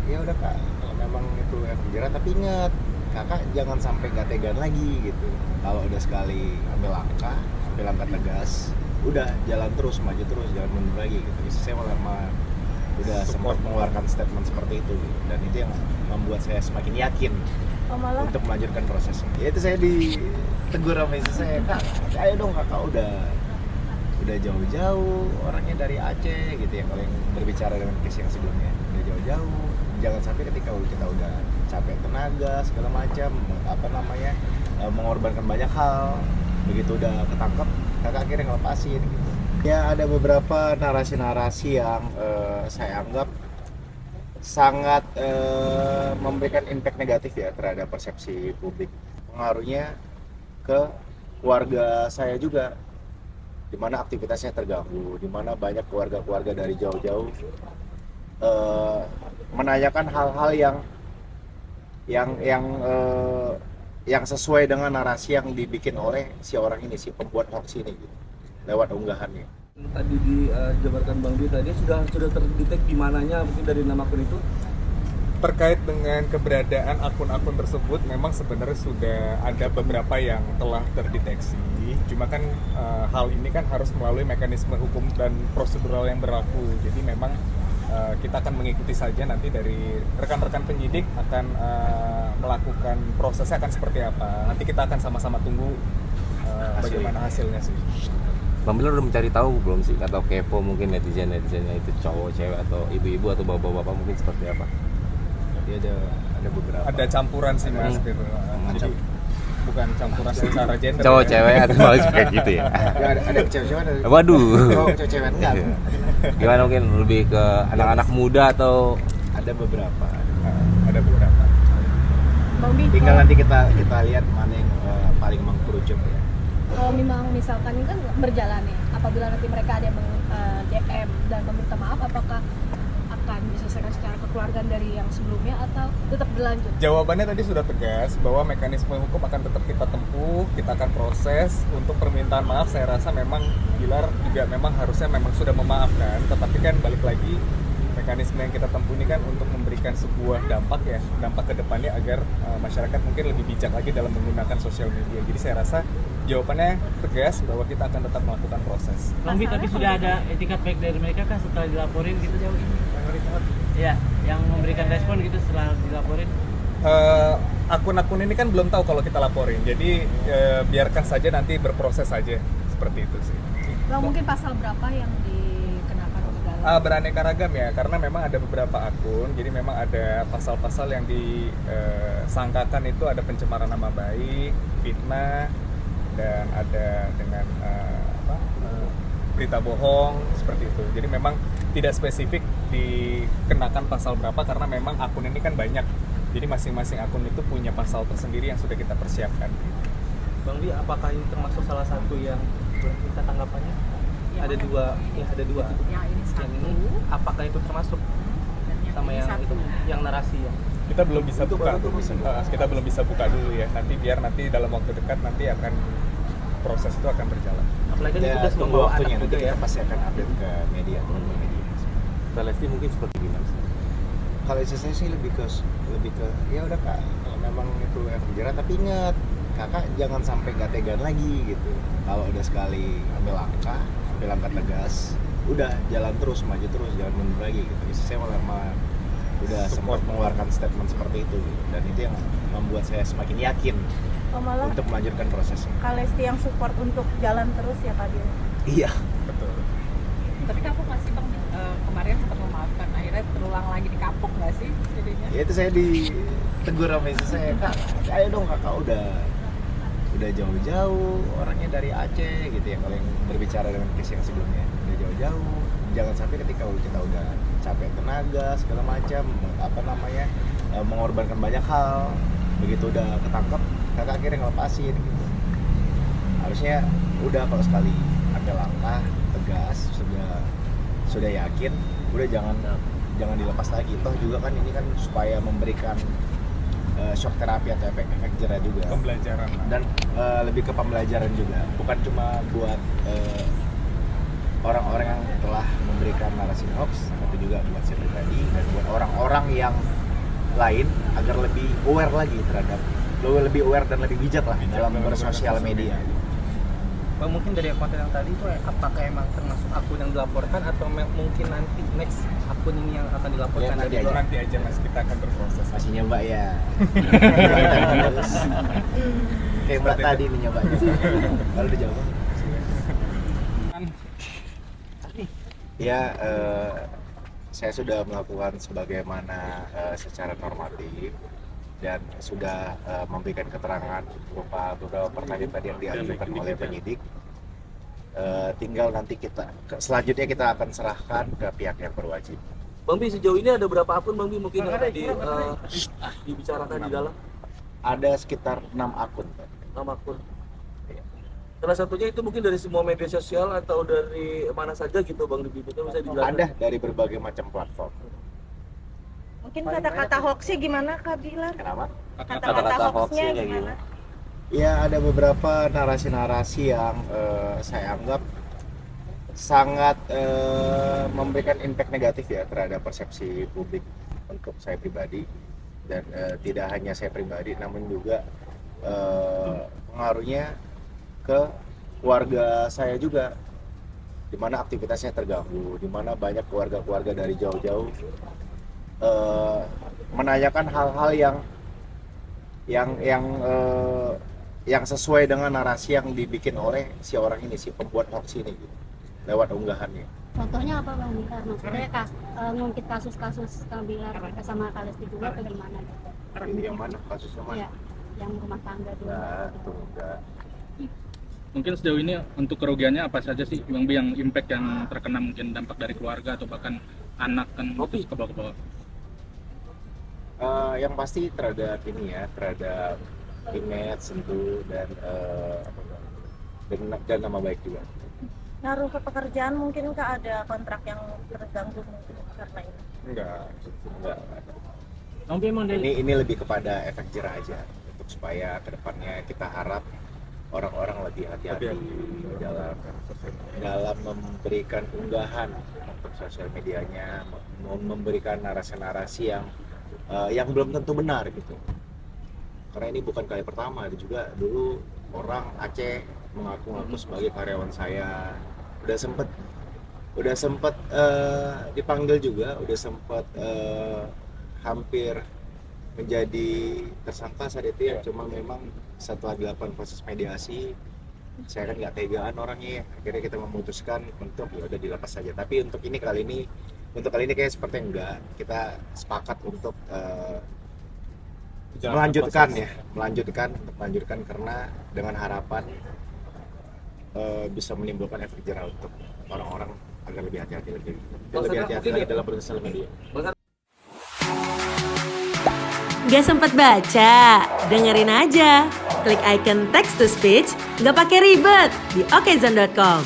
ya udah kak, kalau memang itu efek jerah, tapi ingat kakak jangan sampai gak tegaan lagi gitu. Kalau udah sekali ambil langkah tegas, udah jalan terus, maju terus, jangan mundur lagi gitu. Istri saya malah udah sempat mengeluarkan statement seperti itu gitu. Dan itu yang membuat saya semakin yakin untuk melanjutkan prosesnya. Ya itu saya ditegur sama istri saya, kak ayo dong kakak, udah jauh-jauh orangnya dari Aceh gitu ya, kalau yang berbicara dengan case yang sebelumnya udah jauh-jauh, jangan sampai ketika kita udah capek tenaga segala macam mengorbankan banyak hal, begitu udah ketangkep kakak akhirnya ngelepasin gitu. Ya ada beberapa narasi-narasi yang saya anggap sangat memberikan impact negatif ya terhadap persepsi publik. Pengaruhnya ke keluarga saya juga, di mana aktivitasnya terganggu, di mana banyak keluarga-keluarga dari jauh-jauh menanyakan hal-hal yang sesuai dengan narasi yang dibikin oleh si orang ini, si pembuat hoax ini gitu, lewat unggahannya. Tadi dijabarkan Bang Dwi tadi sudah terdetek di mananya mungkin dari nama akun itu. Terkait dengan keberadaan akun-akun tersebut, memang sebenarnya sudah ada beberapa yang telah terdeteksi. Cuma kan hal ini kan harus melalui mekanisme hukum dan prosedural yang berlaku. Jadi memang kita akan mengikuti saja, nanti dari rekan-rekan penyidik akan melakukan prosesnya akan seperti apa. Nanti kita akan sama-sama tunggu bagaimana hasilnya sih. Bang Bilal udah mencari tahu belum sih, atau kepo mungkin netizennya itu cowok, cewek, atau ibu-ibu atau bapak-bapak mungkin seperti apa? Jadi ada beberapa. Ada campuran sih mas, gitu. Jadi bukan campuran secara gender. Cowok, ya. cewek atau malah kayak gitu ya? Ya, ada cewek-cewek, ada Waduh. cewek-cewek enggak. Gimana mungkin lebih ke anak-anak muda atau? Ada beberapa. Ada beberapa. Tinggal nanti kita lihat mana yang paling mengkerucut ya. Kalau memang misalkan ini kan berjalan ya, apabila nanti mereka ada yang DM dan meminta maaf, apakah akan diselesaikan secara kekeluargaan dari yang sebelumnya atau tetap berlanjut? Jawabannya tadi sudah tegas bahwa mekanisme hukum akan tetap kita tempuh, kita akan proses. Untuk permintaan maaf saya rasa memang Bilar juga memang harusnya memang sudah memaafkan, tetapi kan balik lagi mekanisme yang kita tempuh ini kan untuk memberikan sebuah dampak ke depannya agar masyarakat mungkin lebih bijak lagi dalam menggunakan sosial media. Jadi saya rasa jawabannya tegas bahwa kita akan tetap melakukan proses. Bang Bi, tapi sudah ada etikat baik dari mereka kah setelah dilaporin gitu jauh ini? Iya, yang memberikan respon gitu setelah dilaporin? Akun-akun ini kan belum tahu kalau kita laporin, jadi biarkan saja nanti berproses saja, seperti itu sih. Bang, mungkin pasal berapa yang dikenakan untuk dalam? Beraneka ragam ya, karena memang ada beberapa akun, jadi memang ada pasal-pasal yang disangkakan itu ada pencemaran nama baik, fitnah, dan ada dengan berita bohong seperti itu. Jadi memang tidak spesifik dikenakan pasal berapa karena memang akun ini kan banyak. Jadi masing-masing akun itu punya pasal tersendiri yang sudah kita persiapkan. Bang Dwi, apakah ini termasuk salah satu yang kita tanggapannya? Ada dua. Yang ini apakah itu termasuk sama yang itu, yang narasi ya? Kita belum bisa buka. Kita belum bisa buka dulu ya. Nanti dalam waktu dekat nanti akan proses itu akan berjalan. Apalagi itu Ya, udah tunggu membawa waktunya, anak nanti juga ya. kita pasti akan update ke media. Lesti mungkin seperti gimana sih? Kalau istri saya sih lebih ke ya udah kak, kalau memang itu efek jerah, tapi ingat kakak jangan sampai gak tegaan lagi gitu. Kalau udah sekali ambil langkah tegas, udah jalan terus, maju terus, jangan mundur lagi gitu. Istri saya malah udah sempat mengeluarkan statement seperti itu gitu. Dan itu yang membuat saya semakin yakin malah untuk melanjutkan prosesnya. Kak Lesti yang support untuk jalan terus ya Kak Bil? Iya, Betul. Tapi kapok nggak sih Bang, kemarin sempat memaafkan, akhirnya terulang lagi di kapok nggak sih jadinya? ya itu saya ditegur sama istri saya, kak ayo dong kakak, udah jauh-jauh orangnya dari Aceh gitu ya, kalau yang berbicara dengan case yang sebelumnya udah jauh-jauh, jangan sampai ketika kita udah capek tenaga segala macam mengorbankan banyak hal, begitu udah ketangkep kakak akhirnya ngelepasin gitu. Harusnya udah kalau sekali ambil langkah tegas, sudah yakin, udah jangan dilepas lagi. Toh juga kan ini kan supaya memberikan shock terapi atau efek jerah juga, Pembelajaran lah. dan lebih ke pembelajaran juga, bukan cuma buat orang-orang yang telah memberikan narasi hoax, tapi juga buat saya pribadi dan buat orang-orang yang lain agar lebih aware lagi terhadap lebih aware dan lebih bijak lah dalam bersosial media. Bang, mungkin dari konten yang tadi itu apakah emang termasuk akun yang dilaporkan atau mungkin nanti next akun ini yang akan dilaporkan? Ya, nanti dari aja. Nanti aja Mas, kita akan berproses. Masih nyoba ya. Kayak Mbak tadi nih nyobanya. Baru dijawab. Ya, saya sudah melakukan sebagaimana secara normatif dan sudah memberikan keterangan berupa beberapa pertanyaan tadi yang diajukan oleh penyidik. Tinggal nanti selanjutnya kita akan serahkan ke pihak yang berwajib. Bang Bi, sejauh ini ada berapa akun Bang Bi mungkin yang dibicarakan di dalam? Ada sekitar 6 akun. 6 akun. Salah satunya itu mungkin dari semua media sosial atau dari mana saja gitu Bang, bisa dijelaskan? Ada dari berbagai macam platform. Mungkin kata-kata hoaxnya gimana Kak Bilar? Kenapa? Kata-kata hoaxnya kayak gimana? Ya, ada beberapa narasi-narasi yang saya anggap sangat memberikan impact negatif ya terhadap persepsi publik untuk saya pribadi, dan tidak hanya saya pribadi namun juga pengaruhnya ke keluarga saya juga, di mana aktivitasnya terganggu, di mana banyak keluarga-keluarga dari jauh-jauh menanyakan hal-hal yang sesuai dengan narasi yang dibikin oleh si orang ini, si pembuat hoax ini gitu, lewat unggahannya. Contohnya apa Bang Bilar? Maksudnya ngungkit kasus-kasus Kang Bilar sama Kak Lesti juga atau gimana? Ini yang mana? Kasusnya mana? Iya, yang rumah tangga dulu. Nah, itu enggak. Mungkin sejauh ini untuk kerugiannya apa saja sih Bang Bi yang impact yang terkena, mungkin dampak dari keluarga atau bahkan anak kan itu ke bawah-bawah? Yang pasti terhadap ini ya, terhadap image tentu dan nama baik juga. Ngaruh ke pekerjaan mungkin Kak, ada kontrak yang terganggu mungkin karena ini? Enggak. Bang Bi, emang dari Ini lebih kepada efek jerah aja, untuk supaya kedepannya kita harap orang-orang lebih hati-hati dalam memberikan unggahan untuk sosial medianya, memberikan narasi-narasi yang belum tentu benar gitu. Karena ini bukan kali pertama, ada juga dulu orang Aceh mengaku-ngaku sebagai karyawan saya, udah sempet dipanggil juga, udah sempet hampir menjadi tersangka saat itu ya. Cuma memang setelah dilakukan proses mediasi, saya kan nggak tegaan orangnya, akhirnya kita memutuskan untuk ya udah dilepas saja. Tapi untuk kali ini kayak seperti enggak, kita sepakat untuk melanjutkan karena dengan harapan bisa menimbulkan efek jerah untuk orang-orang agar lebih hati-hati lagi dalam bersosial media. Gak sempet baca? Dengerin aja. Klik icon text to speech, gak pakai ribet di okezone.com.